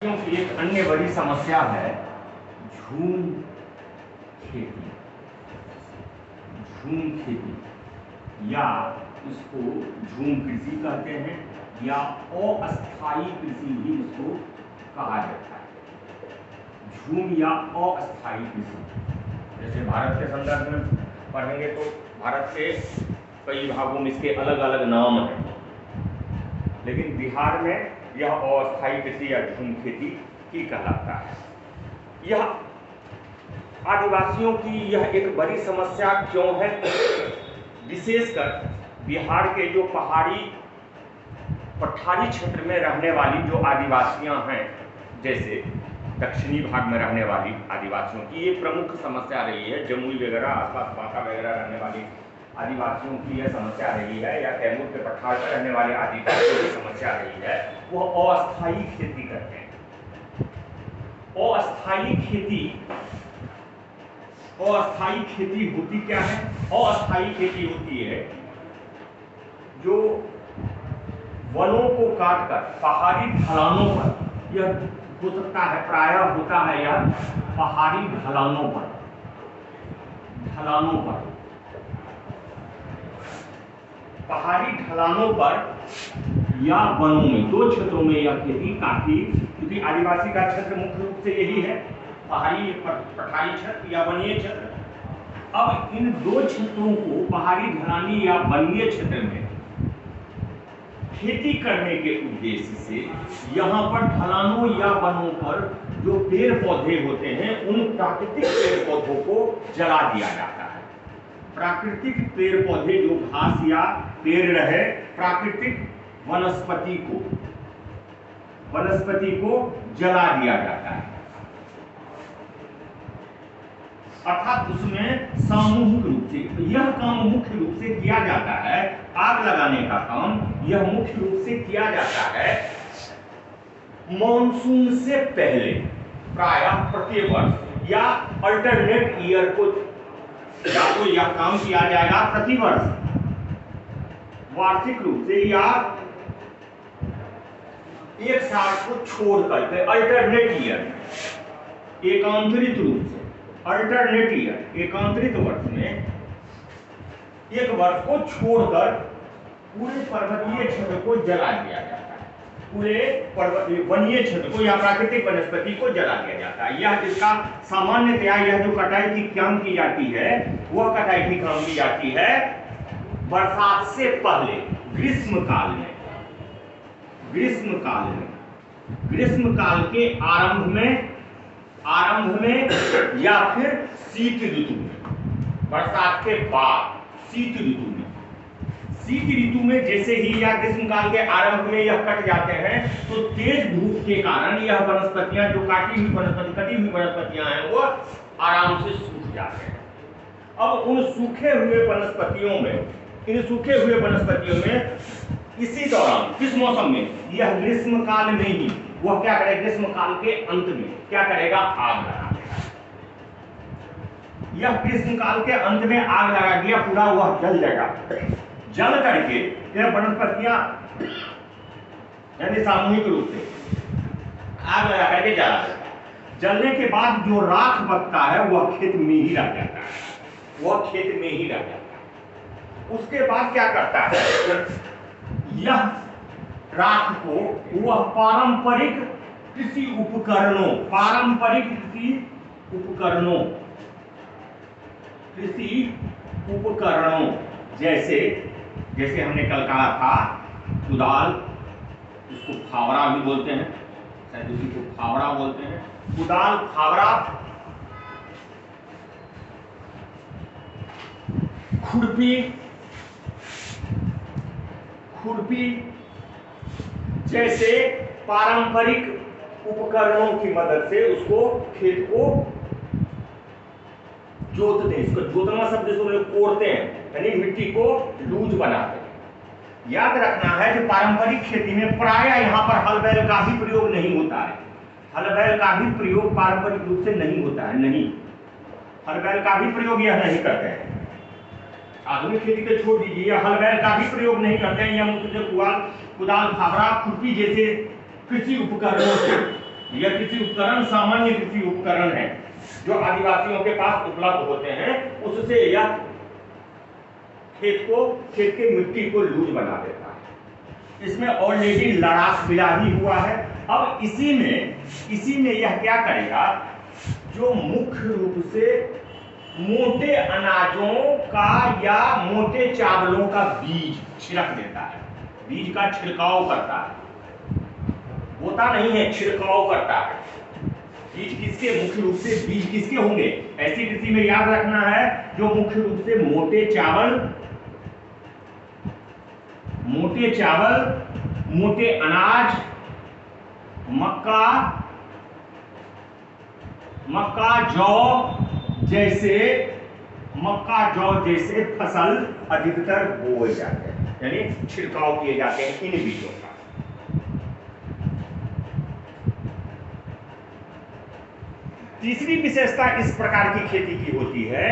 क्योंकि एक अन्य बड़ी समस्या है झूम खेती। झूम खेती या इसको झूम कृषि कहते हैं या अस्थायी कृषि भी इसको कहा जाता है। झूम या अस्थायी कृषि, जैसे भारत के संदर्भ में पढ़ेंगे तो भारत के कई भागों में इसके अलग अलग नाम हैं, लेकिन बिहार में यह अस्थायी कृषि या झूम खेती ही कहलाता है। यह आदिवासियों की यह एक बड़ी समस्या क्यों है? विशेषकर बिहार के जो पठारी क्षेत्र में रहने वाली जो आदिवासियां हैं, जैसे दक्षिणी भाग में रहने वाली आदिवासियों की ये प्रमुख समस्या रही है। जमुई वगैरह आसपास बांका वगैरह रहने वाली आदिवासियों की यह समस्या रही है, या कैमूर के पठार पर रहने वाले आदिवासियों की समस्या रही है, वो अस्थायी खेती करते हैं। अस्थायी खेती होती क्या है? अस्थायी खेती होती है जो वनों को काटकर पहाड़ी ढलानों पर, यह हो सकता है प्रायः होता है यह पहाड़ी ढलानों पर या वनों में, दो क्षेत्रों में यह खेती काफी, क्योंकि आदिवासी का क्षेत्र मुख्य रूप से यही है, पहाड़ी पठारी क्षेत्र या वनीय क्षेत्र। अब इन दो क्षेत्रों को पहाड़ी ढलानी या वनीय क्षेत्र में खेती करने के उद्देश्य से यहाँ पर ढलानों या वनों पर जो पेड़ पौधे होते हैं उन प्राकृतिक पेड़ पौधों को जला दिया जाता है। प्राकृतिक पेड़ पौधे जो घास या पेड़ रहे, प्राकृतिक वनस्पति को जला दिया जाता है, अर्थात उसमें सामूहिक रूप से यह काम मुख्य रूप से किया जाता है। आग लगाने का काम यह मुख्य रूप से किया जाता है मॉनसून से पहले, प्रायः प्रति वर्ष या अल्टरनेट ईयर को, या तो यह काम किया जाएगा प्रतिवर्ष वार्षिक रूप से, या एक साल को छोड़ करके अल्टरनेट ईयर, एकांतरित रूप से अल्टरनेट ईयर, एकांतरित वर्ष में एक वर्ष को छोड़कर पूरे पर्वतीय क्षेत्र को जला दिया जाता है, पूरे वनीय क्षेत्र को या प्राकृतिक वनस्पति को जला दिया जाता है। यह इसका सामान्यतया यह जो कटाई की काम की जाती है, वह कटाई की काम की जाती है बरसात से पहले, ग्रीष्म काल के आरंभ में या फिर शीत ऋतु में, बरसात के बाद शीत ऋतु में जैसे ही या ग्रीष्म काल के आरंभ में यह कट जाते हैं, तो तेज धूप के कारण यह वनस्पतियां, जो कटी हुई वनस्पतियां हैं, वो आराम से सूख जाते हैं। अब उन सूखे हुए वनस्पतियों में इसी दौरान, किस मौसम में? यह ग्रीष्म काल में ही वह क्या करेगा? ग्रीष्म काल के अंत में क्या करेगा? आग लगा देगा। यह ग्रीष्म काल के अंत में आग लगा दिया, पूरा वह जल जाएगा। जल करके यह वनस्पतियां यानी सामूहिक रूप से आग लगा करके जला देगा। जलने के बाद जो राख बचता है वह खेत में ही रह जाता है। उसके बाद क्या करता है? यह राख को वह पारंपरिक कृषि उपकरणों जैसे हमने कल कहा था, कुदाल, इसको फावड़ा भी बोलते हैं, शायद उसी को फावड़ा बोलते हैं, कुदाल, फावड़ा, खुरपी जैसे पारंपरिक उपकरणों की मदद से उसको खेत को जोतते हैं। इसको जोतना शब्द से लोग कोड़ते हैं, यानी मिट्टी को लूज बनाते हैं। याद रखना है कि पारंपरिक खेती में प्रायः यहाँ पर हल बैल का भी प्रयोग नहीं होता है। हल बैल का भी प्रयोग पारंपरिक रूप से नहीं होता है, हल बैल का भी प्रयोग यह नहीं करते हैं। आधुनिक खेती को छोड़ दीजिए, हल बैल का भी प्रयोग नहीं करते हैं। यह मुख्य कुदाल, फावड़ा, खुरपी जैसे कृषि उपकरणों से यह कृषि उपकरण सामान्य कृषि उपकरण है जो आदिवासियों के पास उपलब्ध होते हैं, उससे यह खेत के मिट्टी को लूज बना देता है। इसमें ऑलरेडी लड़ाक मिला ही हुआ है। अब इसी में यह क्या करेगा, जो मुख्य रूप से मोटे अनाजों का या मोटे चावलों का बीज छिड़क देता है, बीज का छिड़काव करता है, बोता नहीं है, छिड़काव करता है। बीज किसके, मुख्य रूप से बीज किसके होंगे, ऐसी कृषि में याद रखना है जो मुख्य रूप से मोटे चावल, मोटे अनाज, मक्का जौ जैसे फसल अधिकतर बोए जाते हैं, यानी छिड़काव किए जाते हैं इन बीजों का। तीसरी विशेषता इस प्रकार की खेती की होती है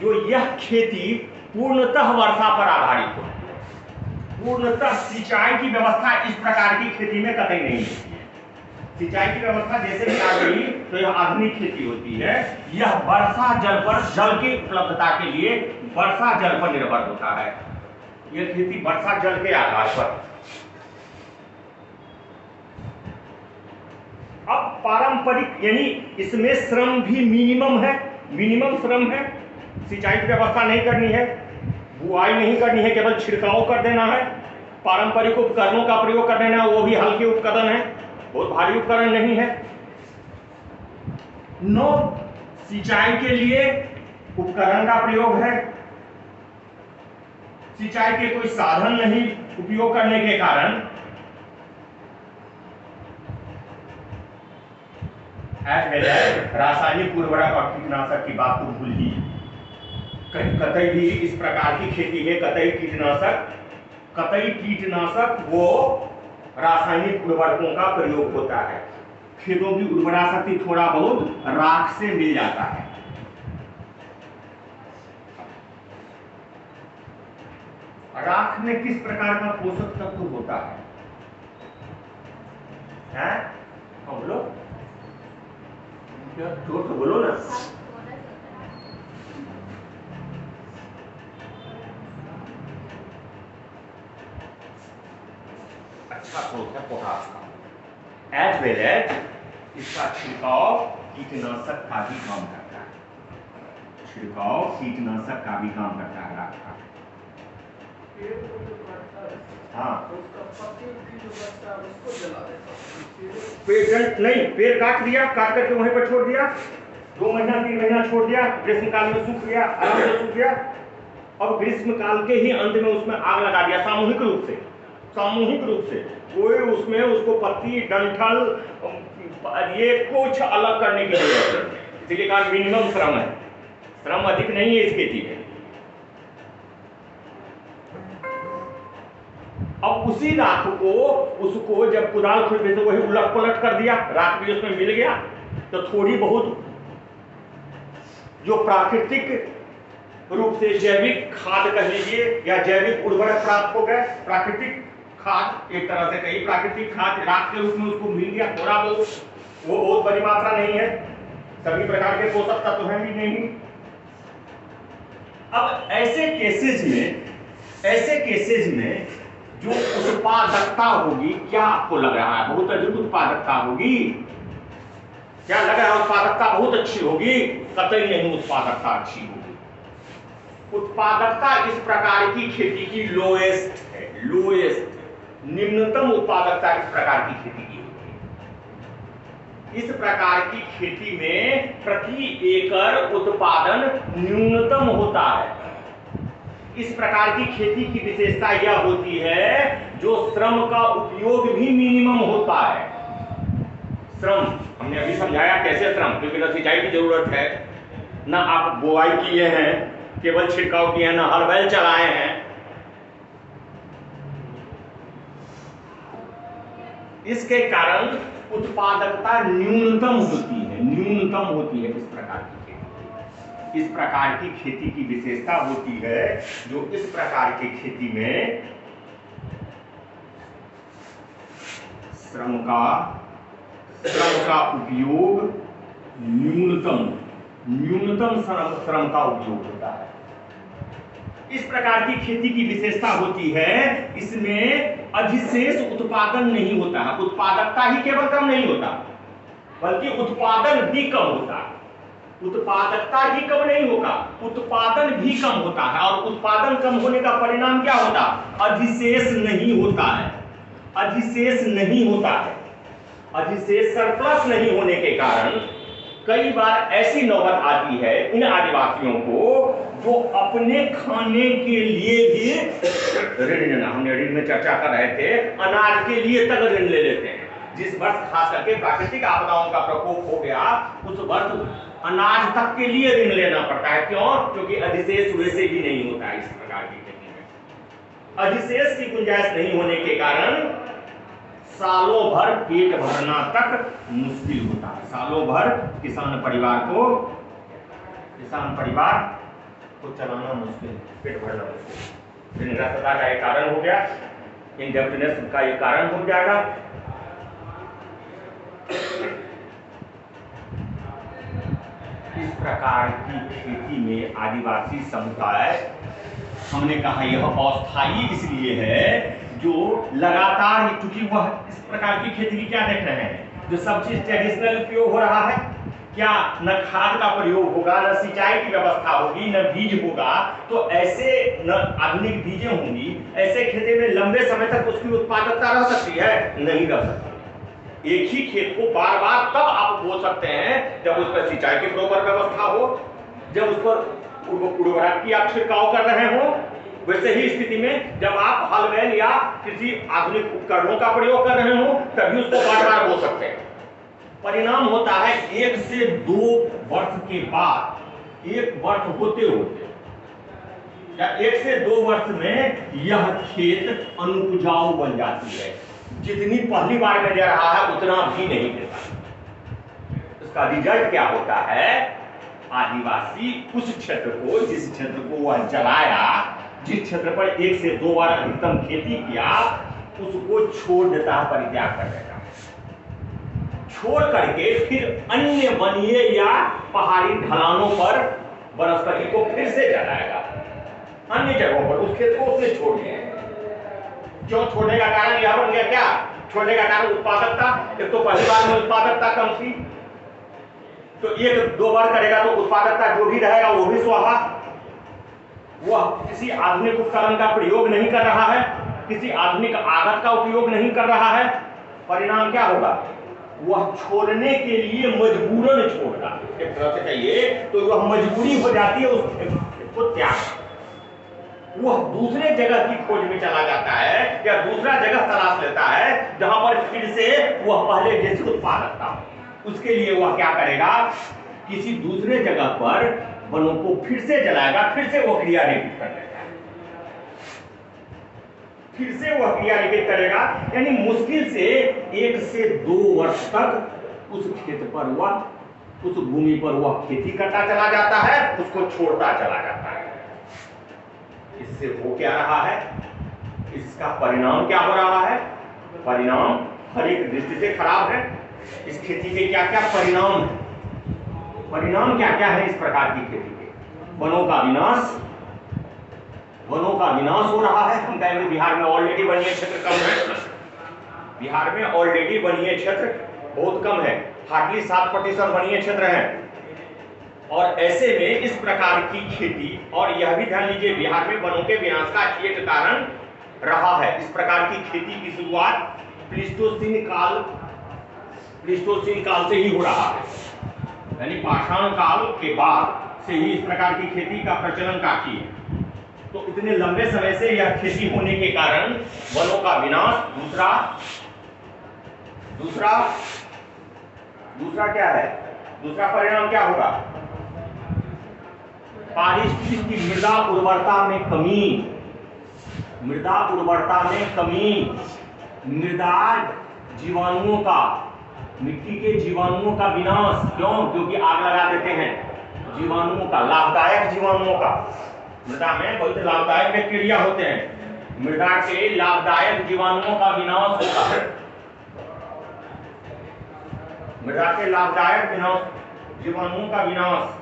जो यह खेती पूर्णतः वर्षा पर आधारित होती है। पूर्णतः सिंचाई की व्यवस्था इस प्रकार की खेती में कतई नहीं होती है। सिंचाई की व्यवस्था जैसे कि आ गई तो यह आधुनिक खेती होती है। यह वर्षा जल पर, जल की उपलब्धता के लिए वर्षा जल पर निर्भर होता है। यह खेती वर्षा जल के आधार पर। अब पारंपरिक, यानी इसमें श्रम भी मिनिमम श्रम है। सिंचाई की व्यवस्था नहीं करनी है, बुआई नहीं करनी है, केवल छिड़काव कर देना है। पारंपरिक उपकरणों का प्रयोग कर देना है, वो भी हल्के उपकरण है, बहुत भारी उपकरण नहीं है। नो सिंचाई के लिए उपकरण का प्रयोग है, सिंचाई के कोई साधन नहीं उपयोग करने के कारण रासायनिक उर्वरक और कीटनाशक की बात तो भूल ही, कतई भी इस प्रकार की खेती है, कतई कीटनाशक वो रासायनिक उर्वरकों का प्रयोग होता है। खेतों की उर्वरा शक्ति थोड़ा बहुत राख से मिल जाता है। राख में किस प्रकार का पोषक तत्व होता है? बोलो, जोर से बोलो ना। अच्छा स्रोत है पोटाश का। एज वेल एज इसका छिड़काव कीटनाशक का भी काम करता है, राख का। हाँ, पेड़ काट दिया, काट करके वहीं पर छोड़ दिया, 2 महीना 3 महीना छोड़ दिया, ग्रीष्म काल में सूख गया, आराम से सूख गया। अब ग्रीष्म काल के ही अंत में उसमें आग लगा दिया, सामूहिक रूप से कोई उसमें उसको पत्ती डंठल ये कुछ अलग करने की जरूरत है। इसलिए कहा मिनिमम श्रम है, श्रम अधिक नहीं है इस खेती में। अब उसी राख को, उसको जब कुदाल खुरपी से वही उलट पलट कर दिया, राख भी उसमें मिल गया, तो थोड़ी बहुत जो प्राकृतिक रूप से जैविक खाद कह लीजिए या जैविक उर्वरक प्राप्त हो गए, प्राकृतिक खाद एक तरह से कहीं प्राकृतिक खाद राख के रूप में उसको मिल गया थोड़ा बहुत, वो बहुत बड़ी मात्रा नहीं है, सभी प्रकार के पोषक तत्व हैं भी नहीं। अब ऐसे केसेस में जो उत्पादकता होगी, क्या आपको लग रहा है बहुत अधिक उत्पादकता होगी? क्या लग रहा है उत्पादकता बहुत अच्छी होगी? कतई नहीं उत्पादकता अच्छी होगी। उत्पादकता इस प्रकार की खेती की लोएस्ट है, निम्नतम उत्पादकता इस प्रकार की खेती की होती है। इस प्रकार की खेती में प्रति एकड़ उत्पादन न्यूनतम होता है। इस प्रकार की खेती की विशेषता यह होती है जो श्रम का उपयोग भी मिनिमम होता है। श्रम हमने अभी समझाया कैसे श्रम, क्योंकि न सिंचाई की जरूरत है, ना आप बुआई किए हैं, केवल छिड़काव किए हैं, ना हल बैल चलाए हैं। इसके कारण उत्पादकता न्यूनतम होती है इस प्रकार की खेती। इस प्रकार की खेती की विशेषता होती है जो इस प्रकार की खेती श्रम का उपयोग न्यूनतम श्रम का उपयोग होता है। इस प्रकार की खेती की विशेषता होती है, इसमें अधिशेष उत्पादन नहीं होता है। उत्पादकता ही केवल कम नहीं होता, बल्कि उत्पादन भी कम होता है। उत्पादकता ही कम नहीं होगा, उत्पादन भी कम होता है। और उत्पादन कम होने का परिणाम क्या होता है? अधिशेष नहीं होता है। अधिशेष नहीं होता है। अधिशेष सरप्लस नहीं होने के कारण कई बार ऐसी नौबत आती है इन आदिवासियों को, जो अपने खाने के लिए भी ऋण लेना, हमने ऋण में चर्चा कर रहे थे, अनाज के लिए तक ऋण ले लेते हैं। जिस वर्ष खास करके प्राकृतिक आपदाओं का प्रकोप हो गया, उस वर्ष अनाज तक के लिए ऋण लेना पड़ता है। क्यों? क्योंकि अधिशेष वैसे भी नहीं होता है। इस प्रकार की खेती में अधिशेष की गुंजाइश नहीं होने के कारण सालों भर पेट भरना तक मुश्किल होता है। सालों भर किसान परिवार को चलाना मुश्किल, पेट भरना मुश्किल। निराशता का एक कारण हो गया, इंडेप्टनेस का एक कारण हो जाएगा। इस प्रकार की खेती में आदिवासी समुदाय, हमने कहा यह अस्थायी इसलिए है जो लगातार, क्योंकि वह इस प्रकार की खेती की क्या देख रहे हैं, जो सब चीज ट्रेडिशनल उपयोग हो रहा है, क्या न खाद का प्रयोग होगा, न सिंचाई की व्यवस्था होगी, न बीज होगा, तो ऐसे न आधुनिक बीजें होंगी, ऐसे खेती में लंबे समय तक उसकी उत्पादकता रह सकती है? नहीं रह सकती। एक ही खेत को बार बार तब आप बो सकते हैं जब उस पर सिंचाई की प्रॉपर व्यवस्था हो, जब उस पर उर्वरक की आप छिड़काव कर रहे हो। वैसे ही स्थिति में जब आप हल बैल या किसी आधुनिक उपकरणों का प्रयोग कर रहे हो, तभी उसको बार बार बो सकते हैं। परिणाम होता है 1 से 2 वर्ष के बाद, 1 वर्ष होते होते या 1 से 2 वर्ष में यह खेत अनुपजाऊ बन जाती है। जितनी पहली बार में दे रहा है उतना भी नहीं देता। इसका रिजल्ट क्या होता है? आदिवासी उस क्षेत्र को, जिस क्षेत्र को वह जलाया, जिस क्षेत्र पर 1 से 2 बार अधिकतम खेती किया, उसको छोड़ देता है, परित्याग कर देता है। छोड़ करके फिर अन्य वनीय या पहाड़ी ढलानों पर वनस्पति को फिर से जलाएगा। अन्य जगहों पर उस खेत को उसने छोड़ दिया। क्यों छोड़ने का कारण यह बन गया? क्या छोड़ने का कारण? उत्पादकता। एक तो पहली बार में उत्पादकता कम थी, तो 1-2 बार करेगा तो उत्पादकता जो भी रहेगा वो भी स्वाहा। वह किसी आधुनिक उपकरण का प्रयोग नहीं कर रहा है, किसी आधुनिक आगत का उपयोग नहीं कर रहा है। परिणाम क्या होगा? वह छोड़ने के लिए मजबूरन छोड़ रहा है। एक तरह से कहिए तो वह मजबूरी हो जाती है उसको त्याग। वह दूसरे जगह की खोज में चला जाता है या दूसरा जगह तलाश लेता है जहां पर फिर से वह पहले जैसे उत्पादकता हो। उसके लिए वह क्या करेगा? किसी दूसरे जगह पर वनों को फिर से जलाएगा, फिर से वह क्रिया रिपीट कर लेगा, फिर से वह क्रिया रिपीट करेगा। यानी मुश्किल से 1 से 2 वर्ष तक उस खेत पर वह, उस भूमि पर वह खेती करता चला जाता है, उसको छोड़ता चला जाता है। इससे हो क्या रहा है? इसका परिणाम क्या हो रहा है? परिणाम हर एक दृष्टि से खराब है। इस खेती के क्या क्या परिणाम है? परिणाम क्या क्या है इस प्रकार की खेती के? वनों का विनाश, वनों का विनाश हो रहा है। हम कहेंगे बिहार में ऑलरेडी वनीय क्षेत्र कम है। बिहार में ऑलरेडी वनीय क्षेत्र बहुत कम है, हार्डली 7% वनीय क्षेत्र है। और ऐसे में इस प्रकार की खेती, और यह भी ध्यान लीजिए बिहार में वनों के विनाश का एक कारण रहा है। इस प्रकार की खेती की शुरुआत प्लीस्टोसीन काल से ही हो रहा है, यानी पाषाण काल के बाद से ही इस प्रकार की खेती का प्रचलन काफी है। तो इतने लंबे समय से यह खेती होने के कारण वनों का विनाश, दूसरा क्या है? दूसरा परिणाम क्या होगा? पारिस्थितिकी मृदा उर्वरता में कमी, मृदा उर्वरता में कमी, मृदा जीवाणुओं का, मिट्टी के जीवाणुओं का विनाश। क्यों? क्योंकि आग लगा देते हैं जीवाणुओं का, लाभदायक जीवाणुओं का। मृदा में बहुत लाभदायक बैक्टीरिया होते हैं, मृदा के लाभदायक जीवाणुओं का विनाश होता है। मृदा के लाभदायक विनाश, जीवाणुओं का विनाश,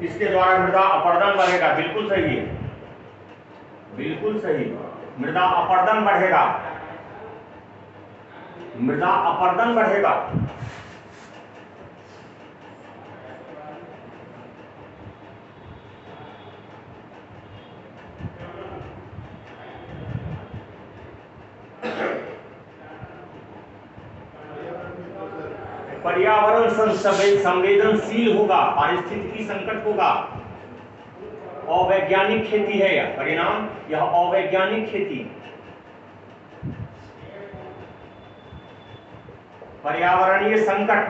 इसके द्वारा मृदा अपरदन बढ़ेगा। बिल्कुल सही है, बिल्कुल सही। मृदा अपरदन बढ़ेगा, मृदा अपरदन बढ़ेगा। पर्यावरण संवेदनशील होगा, पारिस्थितिकी संकट होगा। अवैज्ञानिक खेती है यह परिणाम, यह अवैज्ञानिक खेती। पर्यावरणीय संकट,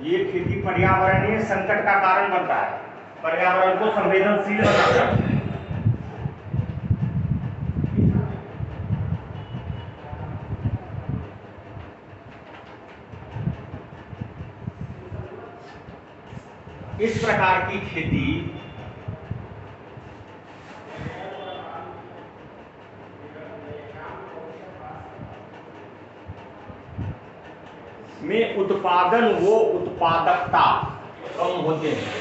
ये खेती पर्यावरणीय संकट का कारण बनता है, पर्यावरण को संवेदनशील बनाता है। इस प्रकार की खेती में उत्पादन व उत्पादकता कम होते हैं,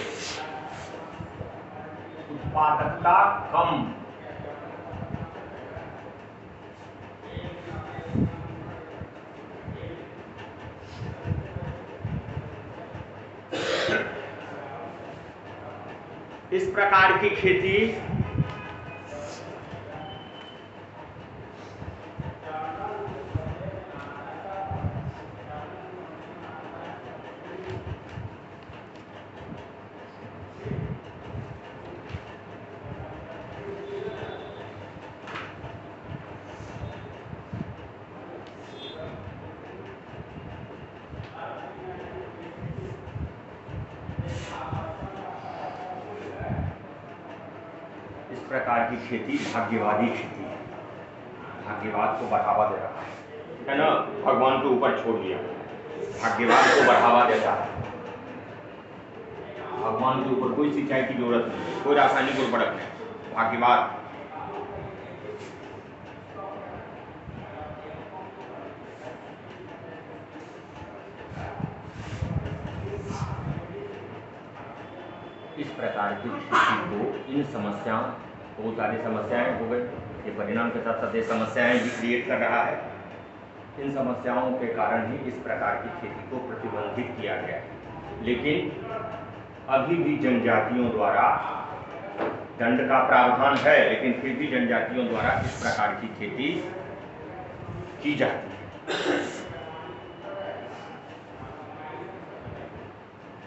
उत्पादकता कम। इस प्रकार की खेती भाग्यवादी खेती है, भाग्यवाद को बढ़ावा दे रहा है ना, भगवान के ऊपर छोड़ दिया, भाग्यवाद को बढ़ावा देता है। भगवान के ऊपर कोई सिंचाई की जरूरत नहीं, कोई रासायनिक उर्वरक नहीं, भाग्यवाद। इस प्रकार की खेती को, इन समस्याओं, बहुत सारी समस्याएं हो गई, ये परिणाम के साथ साथ ये समस्याएं भी क्रिएट कर रहा है। इन समस्याओं के कारण ही इस प्रकार की खेती को प्रतिबंधित किया गया है। लेकिन अभी भी जनजातियों द्वारा, दंड का प्रावधान है, लेकिन फिर भी जनजातियों द्वारा इस प्रकार की खेती की जाती है,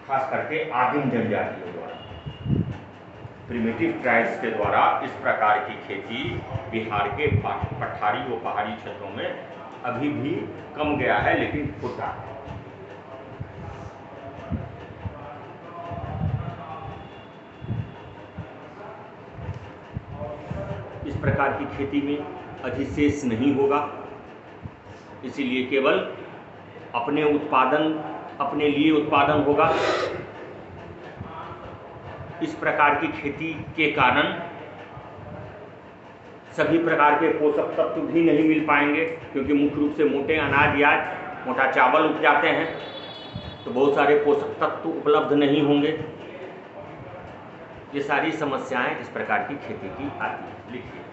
खास करके आदिम जनजातियों द्वारा, प्रिमिटिव ट्राइब्स के द्वारा इस प्रकार की खेती बिहार के पठारी व पहाड़ी क्षेत्रों में अभी भी कम गया है, लेकिन होता है। इस प्रकार की खेती में अधिशेष नहीं होगा, इसीलिए केवल अपने लिए उत्पादन होगा। इस प्रकार की खेती के कारण सभी प्रकार के पोषक तत्व भी नहीं मिल पाएंगे, क्योंकि मुख्य रूप से मोटे अनाज या मोटा चावल उपजाते हैं, तो बहुत सारे पोषक तत्व उपलब्ध नहीं होंगे। ये सारी समस्याएं इस प्रकार की खेती की आती हैं। लिखिए,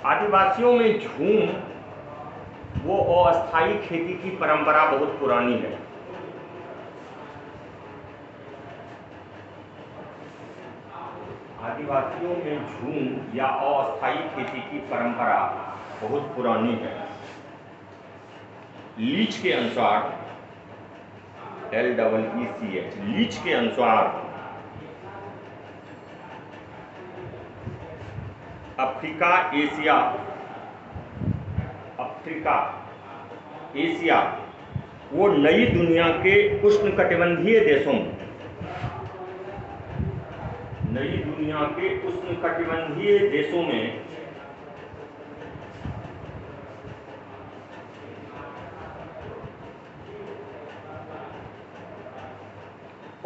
आदिवासियों में झूम वो अस्थायी खेती की परंपरा बहुत पुरानी है। आदिवासियों में झूम या अस्थायी खेती की परंपरा बहुत पुरानी है। लीच के अनुसार, LEECH, लीच के अनुसार अफ्रीका, एशिया वो नई दुनिया के उष्णकटिबंधीय देशों में नई दुनिया के उष्णकटिबंधीय देशों में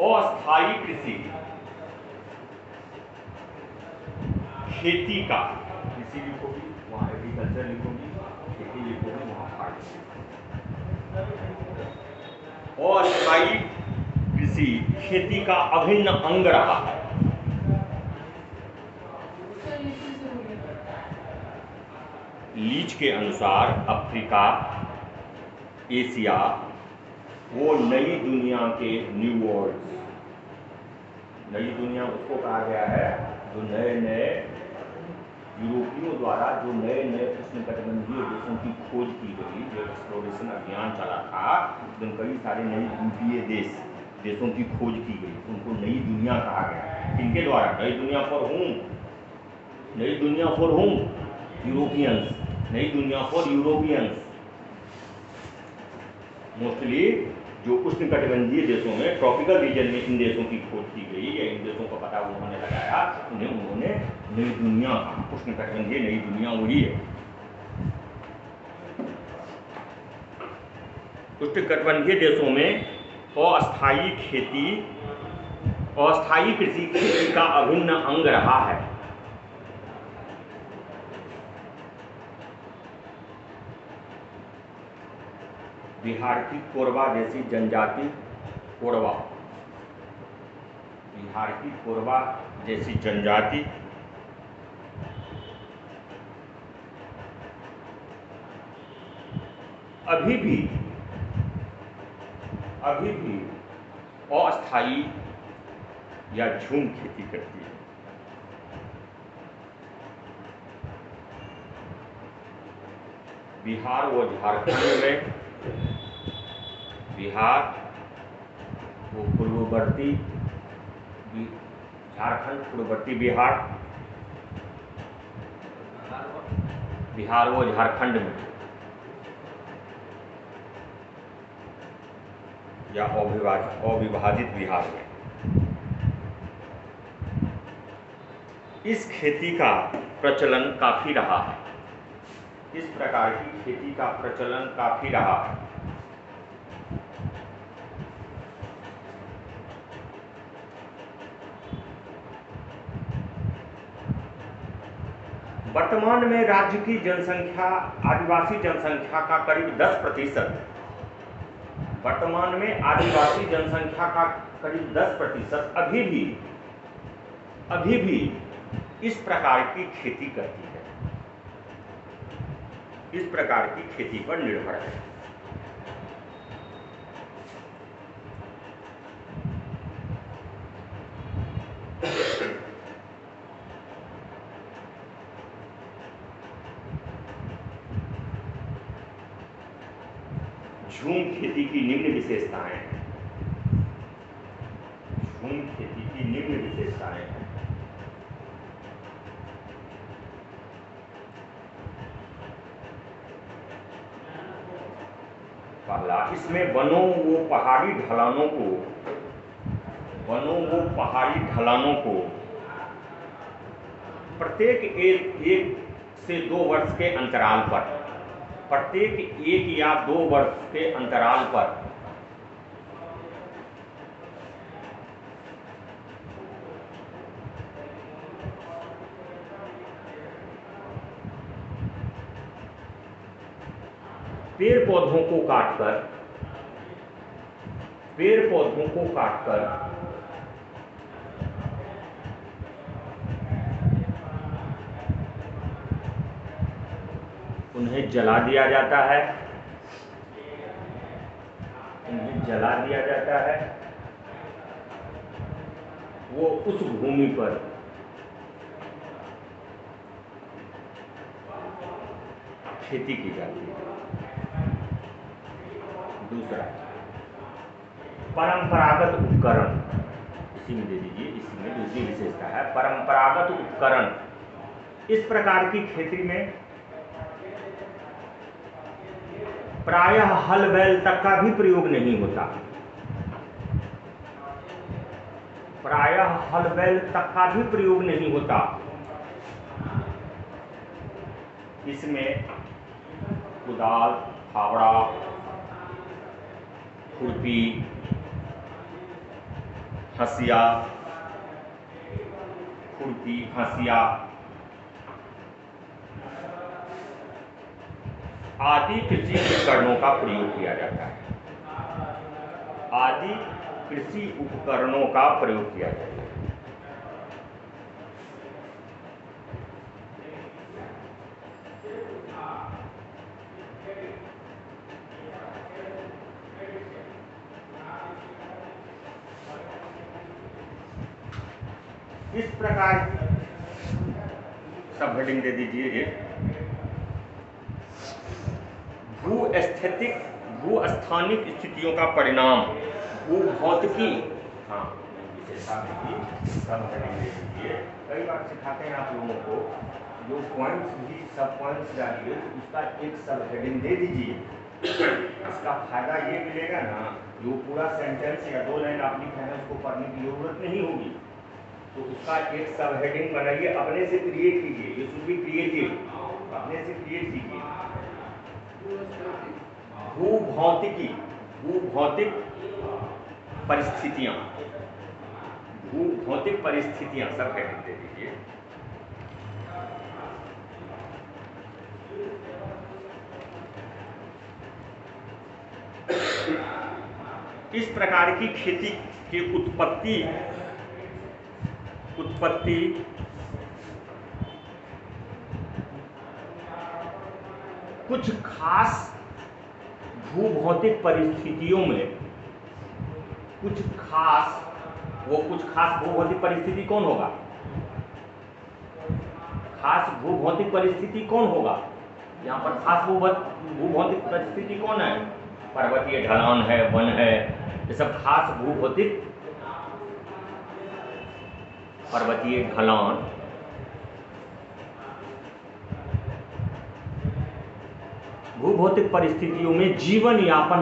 अस्थायी कृषि खेती का, कृषि लिखोगी वहाँ एग्रीकल्चर लिखोगी, खेती लिखोगी वहाँ फार्मिंग। अस्थायी कृषि खेती का अभिन्न अंग रहा है। लीच के अनुसार अफ्रीका, एशिया वो नई दुनिया के न्यू वर्ल्ड, नई दुनिया उसको कहा गया है जो नए नए यूरोपियों द्वारा जो नए नए उष्णकटिबंधीय देशों की खोज की गई, जो एक्सप्लोरेशन अभियान चला था, जिन कई सारे नए द्वीपीय देशों की खोज की गई, उनको नई दुनिया कहा गया। इनके द्वारा नई दुनिया फॉर होम, नई दुनिया फॉर होम यूरोपियंस, नई दुनिया फॉर यूरोपियंस। मोस्टली जो उष्णकटिबंधीय देशों में, ट्रॉपिकल रीजन में इन देशों की खोज की गई या इन देशों का पता उन्होंने लगाया, उन्होंने नई दुनिया कहा। उष्णकटिबंधीय नई दुनिया वही है। उष्णकटिबंधीय देशों में अस्थायी खेती, अस्थायी कृषि खेती का अभिन्न अंग रहा है। बिहार की कोरबा जैसी जनजाति, कोरबा, बिहार की कोरबा जैसी जनजाति अभी भी अस्थायी या झूम खेती करती है। बिहार व झारखंड में, बिहार वो पूर्ववर्ती झारखंड, पूर्ववर्ती बिहार व झारखंड में या अविभाजित बिहार में इस खेती का प्रचलन काफी रहा है। इस प्रकार की खेती का प्रचलन काफी रहा है। वर्तमान में राज्य की जनसंख्या, आदिवासी जनसंख्या का करीब 10%, वर्तमान में आदिवासी जनसंख्या का करीब 10% अभी भी इस प्रकार की खेती करती है, इस प्रकार की खेती पर निर्भर है। झूम खेती की निम्न विशेषताएं हैं। झूम खेती की निम्न विशेषताएं हैं। पहला, इसमें वनों व पहाड़ी ढलानों को प्रत्येक 1 से 2 वर्ष के अंतराल पर, प्रत्येक 1 या 2 वर्ष के अंतराल पर पेड़ पौधों को काटकर उन्हें जला दिया जाता है, वो उस भूमि पर खेती की जाती है। दूसरा, परंपरागत उपकरण, इसी में दे दीजिए, इसी में दूसरी विशेषता है परंपरागत उपकरण। इस प्रकार की खेती में प्रायः हल बैल तक का भी प्रयोग नहीं होता। प्रायः हल बैल तक का भी प्रयोग नहीं होता। इसमें कुदाल, फावड़ा, खुरपी, हंसिया, आदि कृषि उपकरणों का प्रयोग किया जाता है। आदि कृषि उपकरणों का प्रयोग किया जाता है। इस प्रकार सब हेडिंग दे दीजिए। भूस्थैतिक भूस्थानिक स्थितियों का परिणाम, भूभौतिकी, हाँ विशेषता में भी सब हेडिंग दे दीजिए। कई बार सिखाते हैं आप लोगों को, जो पॉइंट्स भी सब पॉइंट्स डालिए उसका एक सब हेडिंग दे दीजिए। इसका फायदा ये मिलेगा ना, जो पूरा सेंटेंस या 2 लाइन आप लिखे हैं उसको पढ़ने की जरूरत नहीं होगी, तो उसका एक सब हेडिंग बनाइए, अपने से क्रिएट कीजिए। ये शुड बी क्रिएटिव, अपने से क्रिएट कीजिए। भूभौतिकी, भूभौतिक परिस्थितियां, भूभौतिक परिस्थितियां सब हेडिंग दे दीजिए। इस प्रकार की खेती की उत्पत्ति कुछ खास भूभौतिक परिस्थितियों में, कुछ खास भूभौतिक परिस्थिति कौन होगा? खास भूभौतिक परिस्थिति कौन होगा? यहाँ पर खास भूभौतिक परिस्थिति कौन है? पर्वतीय ढलान है, वन है, ये सब खास भूभौतिक, पर्वतीय ढलान, भूभौतिक परिस्थितियों में जीवन यापन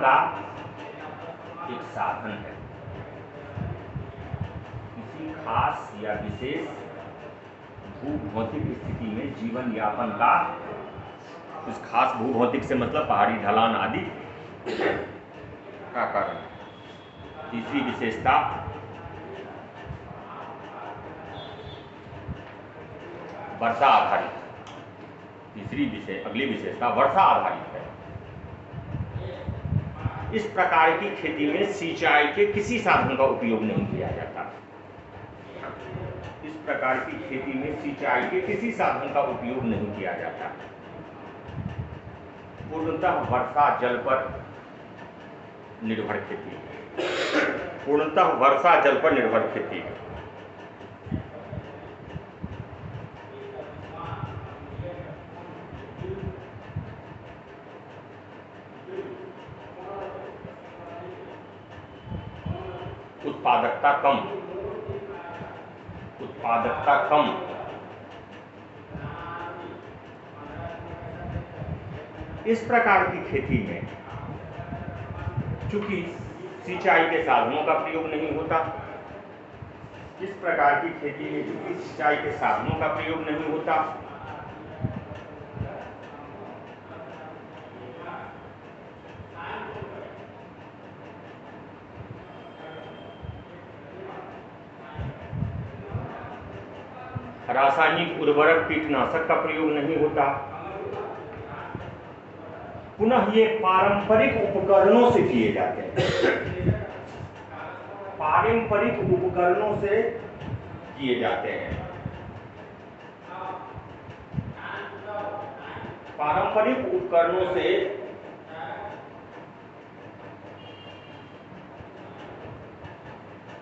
का एक साधन है। किसी खास या विशेष भूभौतिक स्थिति में जीवन यापन का, उस खास भूभौतिक से मतलब पहाड़ी ढलान आदि का कारण। तीसरी विशेषता वर्षा आधारित, अगली विशेषता वर्षा आधारित है। इस प्रकार की खेती में सिंचाई के किसी साधन का उपयोग नहीं किया जाता। इस प्रकार की खेती में सिंचाई के किसी साधन का उपयोग नहीं किया जाता। पूर्णतः वर्षा जल पर निर्भर खेती है। पूर्णतः वर्षा जल पर निर्भर खेती है। उत्पादकता कम, इस प्रकार की खेती में चूंकि सिंचाई के साधनों का प्रयोग नहीं होता, इस प्रकार की खेती में चूंकि सिंचाई के साधनों का प्रयोग नहीं होता, रासायनिक उर्वरक कीटनाशक का प्रयोग नहीं होता, पुनः ये पारंपरिक उपकरणों से किए जाते हैं। पारंपरिक उपकरणों से किए जाते हैं। पारंपरिक उपकरणों से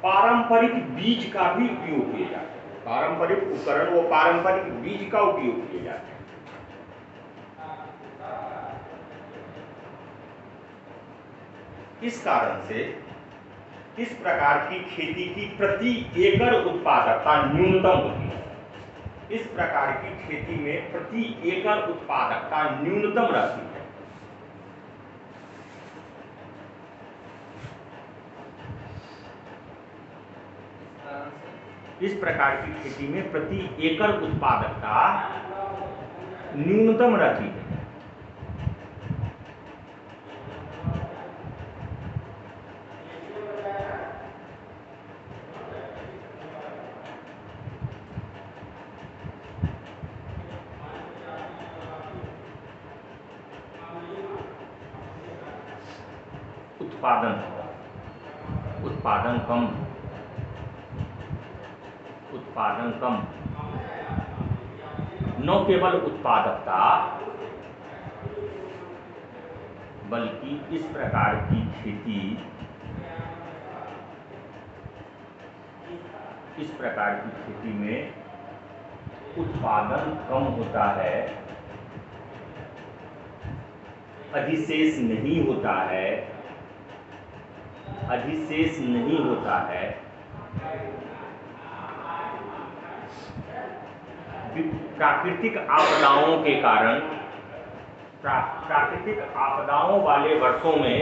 पारंपरिक बीज का भी उपयोग किए जाते हैं। पारंपरिक उपकरण वो पारंपरिक बीज का उपयोग किए जाते हैं। इस कारण से इस प्रकार की खेती की प्रति एकड़ उत्पादकता न्यूनतम होती है। इस प्रकार की खेती में प्रति एकड़ उत्पादकता न्यूनतम रहती है। इस प्रकार की खेती में प्रति एकड़ उत्पादकता न्यूनतम रहती है। उत्पादन कम न केवल उत्पादकता बल्कि इस प्रकार की खेती में उत्पादन कम होता है, अधिशेष नहीं होता है, प्राकृतिक आपदाओं वाले वर्षों में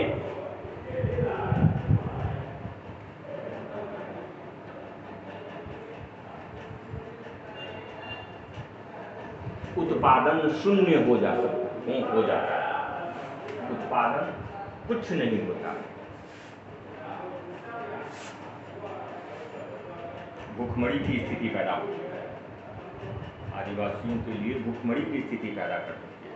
उत्पादन शून्य हो जाता है, उत्पादन कुछ नहीं होता। भूखमरी की स्थिति पैदा होती है, आदिवासियों के लिए भूखमरी की स्थिति पैदा कर सकती है।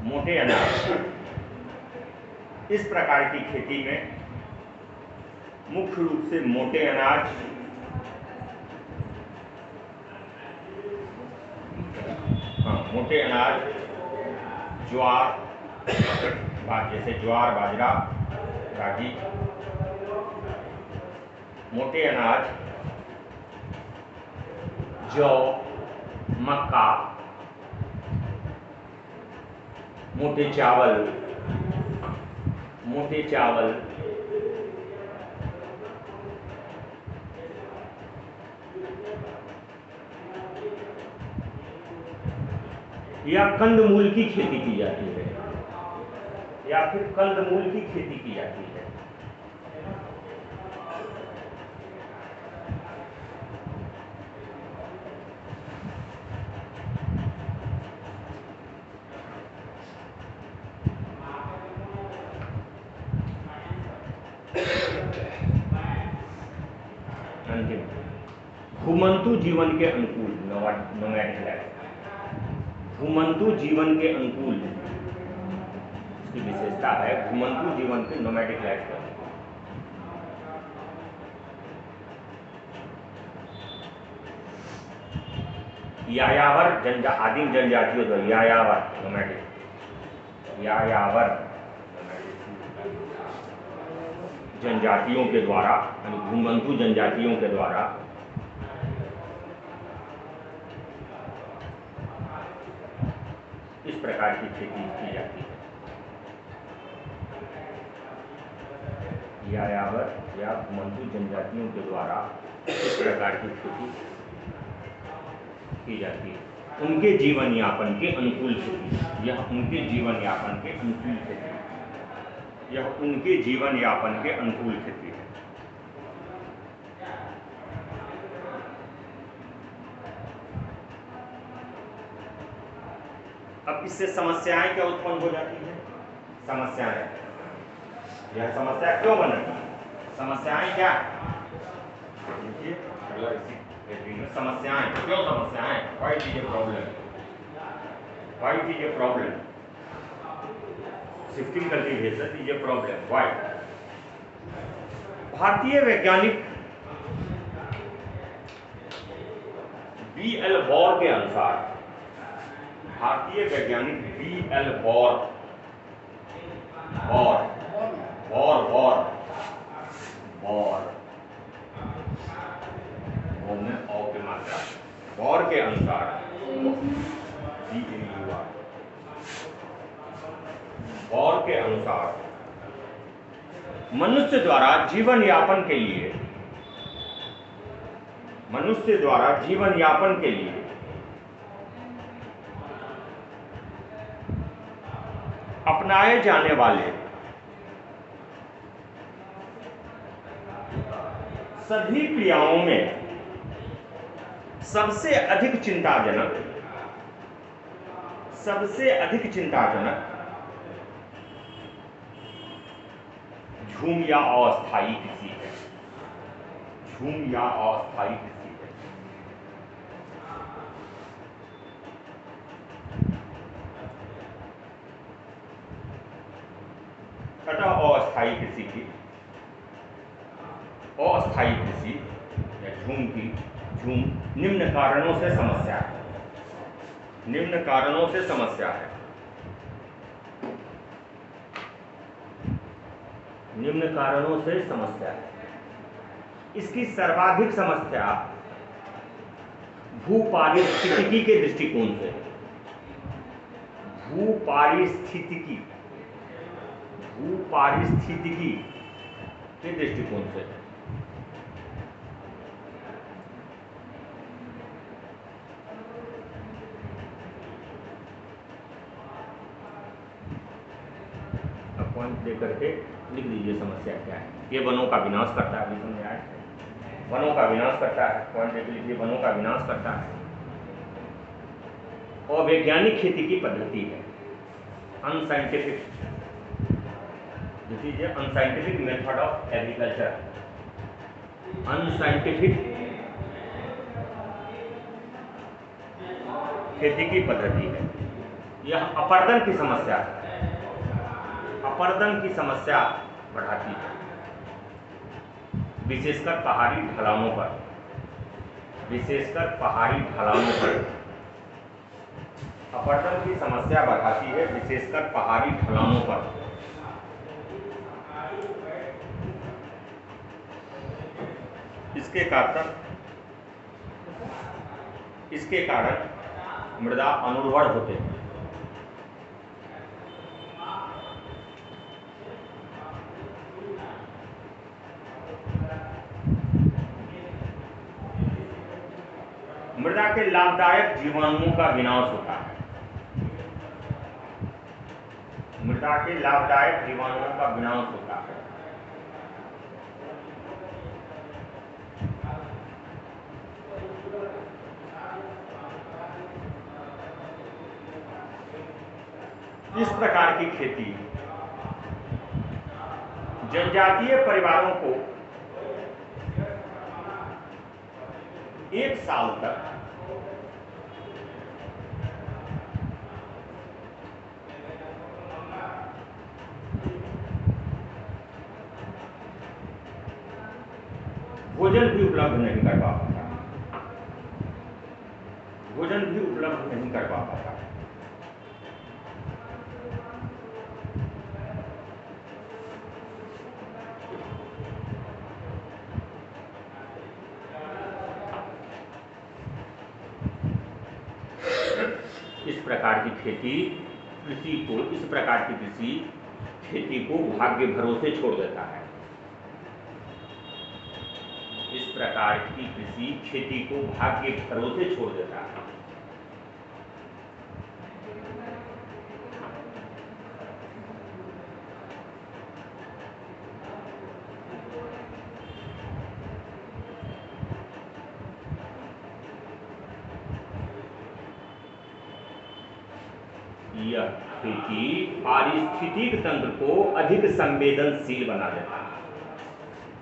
मोटे अनाज इस प्रकार की खेती में मुख्य रूप से मोटे अनाज ज्वार, जैसे ज्वार, बाजरा, रागी, मोटे अनाज, जौ, मक्का, मोटे चावल या कंदमूल की खेती की जाती है, या फिर कंदमूल की खेती की जाती है। घुमंतु जीवन के अनुकूल नोमैडिक लाइफ, घुमंतु जीवन के अनुकूल इसकी विशेषता है। घुमंतु जीवन के नोमैडिक लाइफ का यायावर आदिम जनजातियों द्वारा यायावर जनजातियों के द्वारा, घुमंतु जनजातियों के द्वारा इस प्रकार की खेती की जाती है। यायावर या घुमंतु जनजातियों के द्वारा इस प्रकार की खेती की जाती है। उनके जीवन यापन के अनुकूल खेती, यह उनके जीवन यापन के अनुकूल खेती है। अब इससे समस्याएं क्या उत्पन्न हो जाती हैं? यह समस्या क्यों बनी? समस्याएं क्या? देखिए समस्याएं क्यों? Why it is a problem? Shifting cultivation is a problem. Why? भारतीय वैज्ञानिक B.L. बॉर के अनुसार, बॉर के अनुसार मनुष्य द्वारा जीवन यापन के लिए अपनाए जाने वाले सभी क्रियाओं में सबसे अधिक चिंताजनक झूम या अस्थायी कृषि है। झूम या अस्थायी कृषि है। अतः अस्थायी कृषि या झूम निम्न कारणों से समस्या है। निम्न कारणों से समस्या है। निम्न कारणों से समस्या है। इसकी सर्वाधिक समस्या भूपारिस्थितिकी के दृष्टिकोण से है। भूपारिस्थितिकी के दृष्टिकोण से है। अब पॉइंट लेकर के लिख लीजिए समस्या क्या है। ये वनों का विनाश करता है। समझ आया? वनों का विनाश करता है। पॉइंट लिख लीजिए, वनों का विनाश करता है। और वैज्ञानिक खेती की पद्धति है। Unscientific, this is a unscientific method of agriculture. Unscientific खेती की पद्धति है। यह अपर्दन की समस्या है। अपर्दन की समस्या बढ़ाती है, विशेषकर पहाड़ी ढलानों पर। अपर्दन की समस्या बढ़ाती है, विशेषकर पहाड़ी ढलानों पर। इसके कारण मृदा अनुर्वर होते हैं। मृदा के लाभदायक जीवाणुओं का विनाश होता है। मृदा के लाभदायक जीवाणुओं का विनाश होता है। इस प्रकार की खेती जनजातीय परिवारों को एक साल तक भोजन भी उपलब्ध नहीं करवा पाता। इस प्रकार की कृषि खेती को भाग्य भरोसे छोड़ देता है। इस प्रकार की कृषि खेती को भाग्य भरोसे छोड़ देता है। यह खेती पारिस्थितिक तंत्र को अधिक संवेदनशील बना देता है,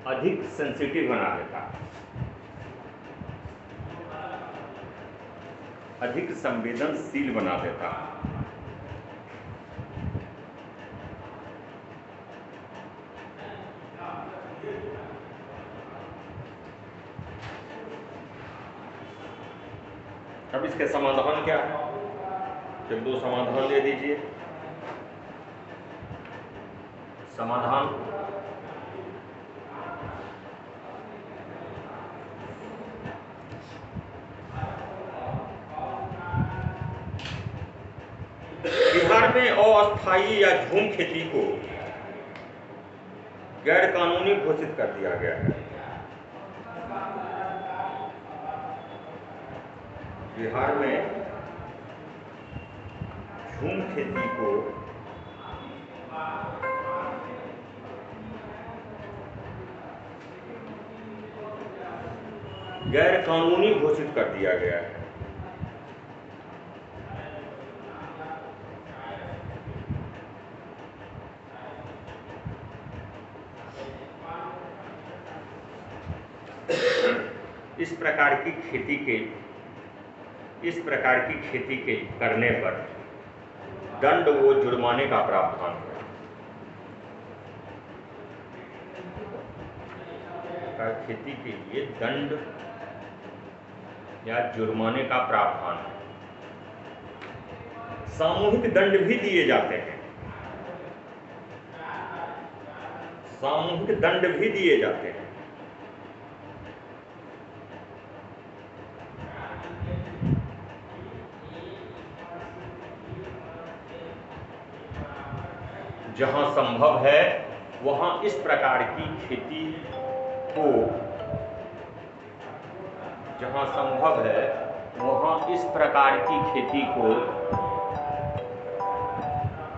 अधिक सेंसिटिव बना देता है, अधिक संवेदनशील बना देता है। अब इसके समाधान क्या है? एक दो समाधान दे दीजिए। समाधान बिहार में अस्थायी या झूम खेती को गैर कानूनी घोषित कर दिया गया है। बिहार में झूम खेती को गैर कानूनी घोषित कर दिया गया है। इस प्रकार की खेती के करने पर दंड व जुर्माने का प्रावधान है। खेती के लिए दंड या जुर्माने का प्रावधान है। सामूहिक दंड भी दिए जाते हैं, सामूहिक दंड भी दिए जाते हैं। जहां संभव है वहां इस प्रकार की खेती को, जहां संभव है वहां इस प्रकार की खेती को